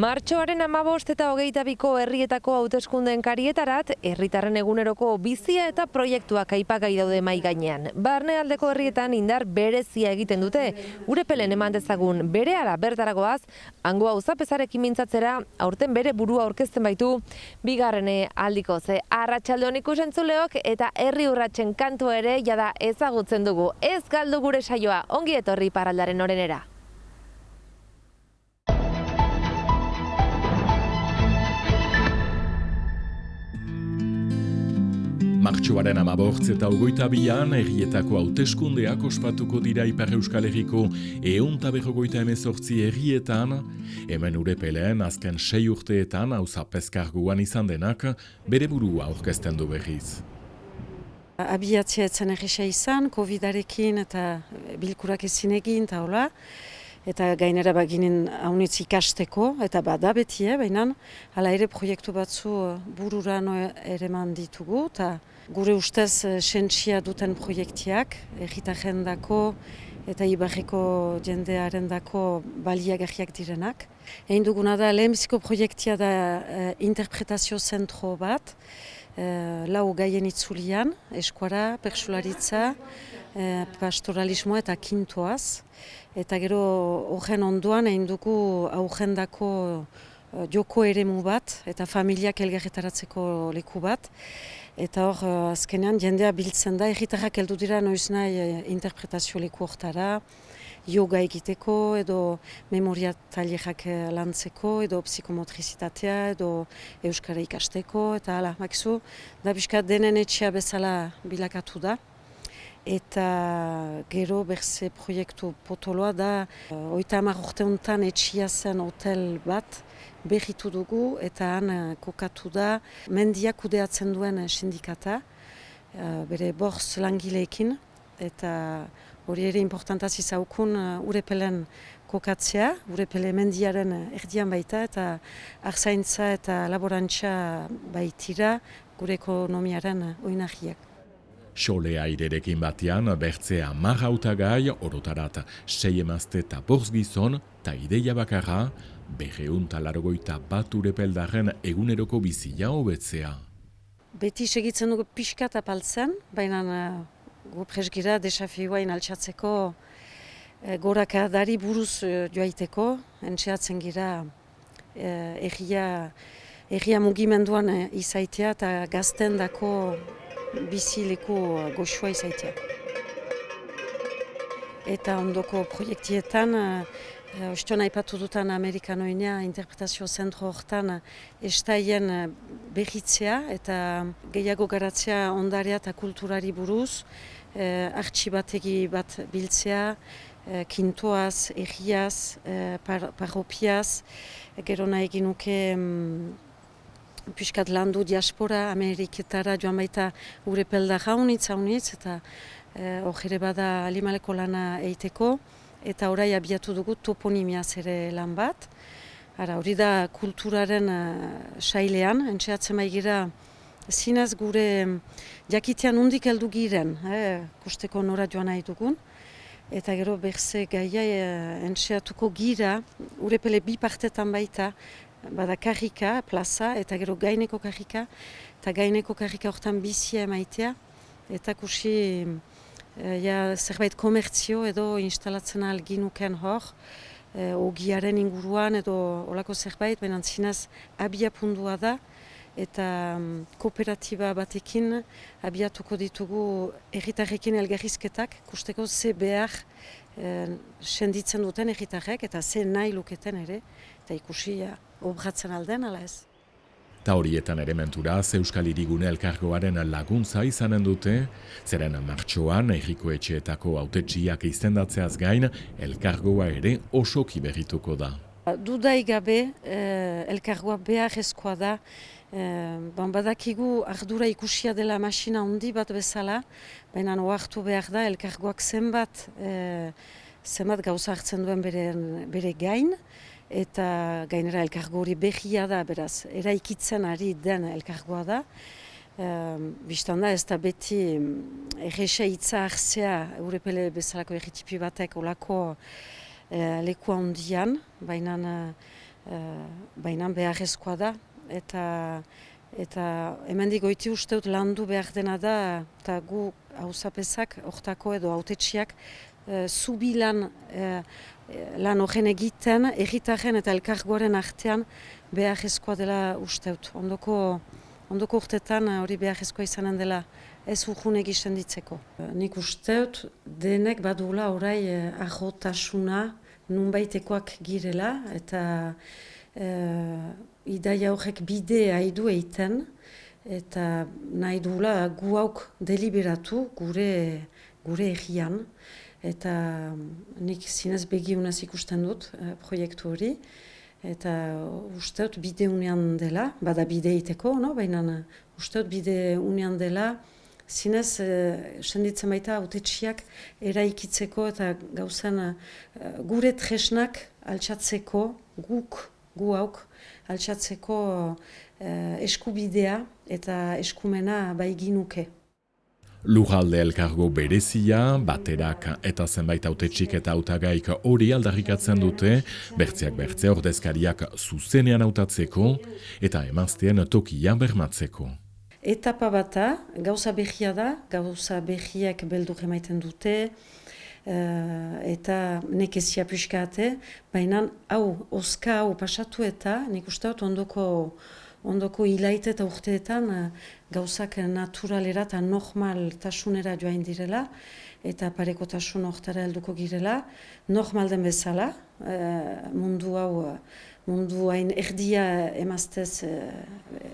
Martxoaren 15 eta 22ko herrietako hauteskundeen karietarat, herritarren eguneroko bizia eta proiektuak aipagai daude mahai gainean. Barnealdeko herrietan indar berezia egiten dute, Urepelen eman dezagun berehala bertaragoaz, hango auzapezarekin mintzatzera, aurten bere burua aurkezten baitu, bigarrene aldiko ze arratsaldeon ikusentzuleok eta herri urratsen kantua ere jada ezagutzen dugu. Ez galdu gure saioa, ongi etorri Iparraldearen orenera. Martxoaren 15 eta 22an herrietako hauteskundeak ospatuko dira Ipar Euskal Herriko 158 herrietan, hemen Urepelen azken 6 urteetan auzapezkarguan izan denak bere burua aurkezten du berriz. Abiatzea etzen erresa izan, Covidarekin eta bilkurak ezin egin eta hola. Eta gainera baginen haunitz ikasteko, eta bada beti, baina hala ere proiektu batzu bururano ere ditugu, eta gure ustez sentsia duten proiektiak, herritarren dako eta Ibarreko jendearen dako baliagarriak direnak. Egin duguna da, lehenbiziko proiektia da interpretazio zentro bat, lau gaien itzulian, eskuara, pertsularitza, pastoralismoa eta kintoaz. Eta gero horren ondoan egin dugu aurrendako joko eremu bat eta familiak elgarretaratzeko leku bat. Eta hor azkenean jendea biltzen da, herritarrak heldu dira noiz nahi interpretazio leku hortara, yoga egiteko edo memoria tailerak lantzeko edo psikomotrizitatea edo euskara ikasteko eta hala, makizu, da bizkat denen etxea bezala bilakatu da. Eta gero berze proiektu potoloa da 30 urte honetan etxia zen hotel bat berritu dugu eta han kokatu da mendiak kudeatzen duen sindikata, bere 5 langileekin eta hori ere importantaz izaukun Urepelen kokatzea, Urepele mendiaren erdian baita eta arzaintza eta laborantza baitira gure ekonomiaren oinarriak. Xole airerekin batean, bertzea 10 hautagai, orotarat 6 emazte eta 5 gizon, eta ideia bakarra, 281 urepeldarren eguneroko bizia hobetzea. Beti segitzen dugu pixka eta paltzen, baina gu presgira desafioa inaltsatzeko gorakadari buruz joaiteko, entxeatzen gira erria mugimenduan izaitea eta gazten dako bizileku goxua izaitea. Eta ondoko proiektietan, ostion aipatu dutan Amerikanoinea interpretazio zentro hortan estaien berritzea eta gehiago garatzea ondarea eta kulturari buruz, artxibategi bat biltzea, kintoaz, erriaz, parropiaz, gero nahi ginuke piskat landu diaspora, Ameriketara joan baita Urepelda jaunitz, eta hor bada alimaleko lana eiteko, eta orai abiatu dugu toponimiaz ere lan bat. Hori da kulturaren sailean, entxeatzen baigira zinez gure jakitean undik heldu giren, kosteko nora joan nahi dugun. Eta gero berze gaia entxeatuko gira, Urepele bi partetan baita, bada karrika, plaza, eta gero gaineko karrika, eta gaineko karrika hortan bizia emaitea, eta kursi zerbait komertzio edo instalatzen alginuken hor, ogiaren inguruan edo olako zerbait, baina zinez abiapundua da, eta kooperatiba batekin abiatuko ditugu herritarrekin elgarrizketak, kusteko ze behar senditzen duten herritarrek, eta ze nahi luketen ere, eta ikusi obratzen alden, ala ez. Ta horietan elementuraz Euskal Hirigune Elkargoaren laguntza izanen dute, zeren martxoan herriko etxeetako hautetsiak izendatzeaz gain, elkargoa ere osoki berrituko da. Dudai gabe, elkargoa beharrezkoa da, badakigu ardura ikusia dela masina handi bat bezala, baina ohartu behar da elkargoak zenbat gauza hartzen duen bere gain, eta gainera elkargo hori berria da, beraz, eraikitzen ari den elkargoa da. Bistan da ez da beti erresa hitza hartzea Urepele bezalako erritipi batek olako leku handian, baina baina beharrezkoa da, eta hemendik goiti uste dut landu behar dena da, eta gu hauzapezak, hortako edo hautetsiak, zubi lan horren egiten, herritarren eta elkargoaren artean beharrezkoa dela uste dut. Ondoko urtetan hori beharrezkoa izanen dela ez urrun egiten ditzeko. Nik uste dut denek badula orai ahotasuna nunbaitekoak girela eta idaia horrek bide haidu eiten eta nahi duela gu hauk deliberatu gure egian eta nik zinez begiunaz ikusten dut proiektu hori eta uste dut bide unean dela, bada bide eiteko, no? Baina uste dut bide unean dela zinez senditzen baita hautetsiak eraikitzeko eta gauzen gure tresnak altxatzeko, gu hauk altxatzeko eskubidea eta eskumena baiginuke. Lurralde elkargo berezia, baterak eta zenbait hautetsik eta hautagaik hori aldarrikatzen dute, bertzeak bertze ordezkariak zuzenean hautatzeko eta emazteen tokia bermatzeko. Etapa bata, gauza behia da, gauza behiak beldur emaiten dute, eta nekezia pixkate, baina oska hau pasatu eta nik uste dut ondoko hilaite eta urteetan gauzak naturalera eta normaltasunera joain direla eta parekotasun hortara helduko girela, normal den bezala, mundu hain erdia emaztez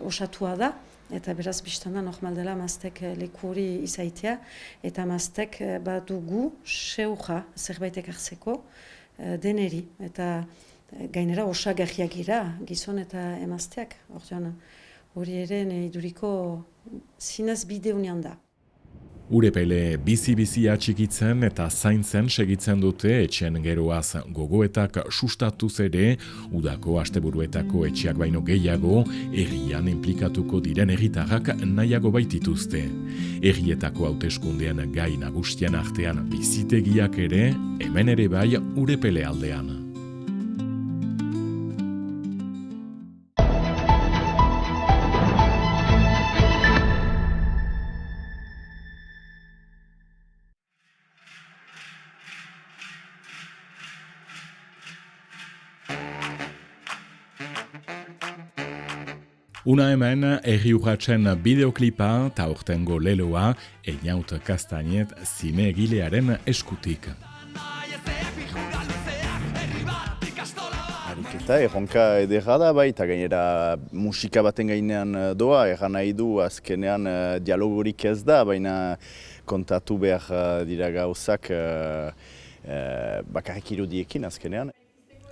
osatua da, eta beraz biztan da normal dela emaztek leku hori izaitea, eta emaztek badugu seuja zerbaitek hartzeko deneri, eta gainera osagarriak gira, gizon eta emazteak, hori ere iduriko zinez bide unean da. Urepele bizi-bizia txikitzen eta zaintzen segitzen dute etxen geroaz gogoetak sustatuz ere, udako asteburuetako etxeak baino gehiago, herrian inplikatuko diren herritarrak nahiago baitituzte. Herrietako hauteskundean gai nagusien artean bizitegiak ere, hemen ere bai Urepele aldean. Una hemen herri urratsen bideoklipa eta aurtengo leloa Einaut Kastainet zine egilearen eskutik. Ariketa erronka ederra da bai, eta gainera musika baten gainean doa, erran nahi du azkenean dialogorik ez da, baina kontatu behar dira gauzak bakarrik irudiekin azkenean.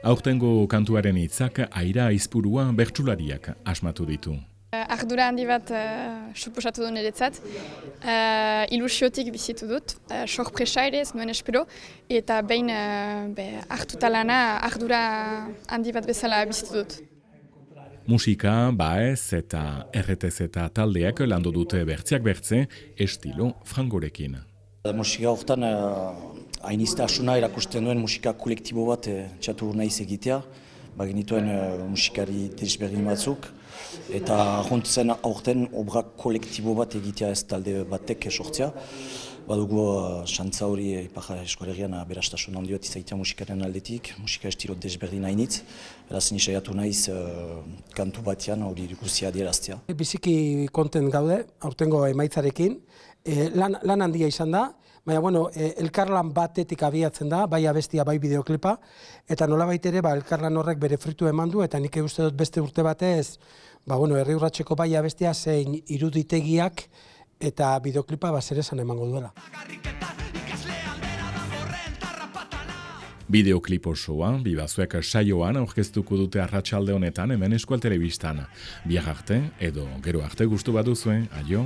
Aurtengo kantuaren hitzak Aira Aizpurua bertsulariak asmatu ditu. Ardura handi bat suposatu du niretzat, ilusiotik bizitu dut, sorpresa ere ez nuen espero, eta behin hartuta lana ardura handi bat bezala bizitu dut. Musika, baez eta erretez eta taldeak landu dute bertzeak bertze, estilo frangorekin. Musika horretan hainiztasuna erakusten duen musika kolektibo bat txatu nahiz egitea, bagenituen musikari desberdin batzuk, eta jontzen aurten obra kolektibo bat egitea ez talde batek sortzea. Badugu xantza hori Ipar Eskolegian aberastasun handi bat izaitea musikaren aldetik, musika estilo desberdin hainitz, beraz nisaiatu nahiz kantu batean hori guzia adieraztea. Biziki kontent gaude, aurtengo emaitzarekin, lan handia izan da, baina elkarlan batetik abiatzen da, bai abestia, bai bideoklipa, eta nolabait ere elkarlan horrek bere fruitu eman du, eta nik uste dut beste urte batez, herri urratseko bai abestia zein iruditegiak eta bideoklipa zer esan emango duela. Bideoklip osoa, Bibazuek saioan aurkeztuko dute arratsalde honetan hemen Euskal Telebistan. Bihar arte edo gero arte gustu baduzue, aio!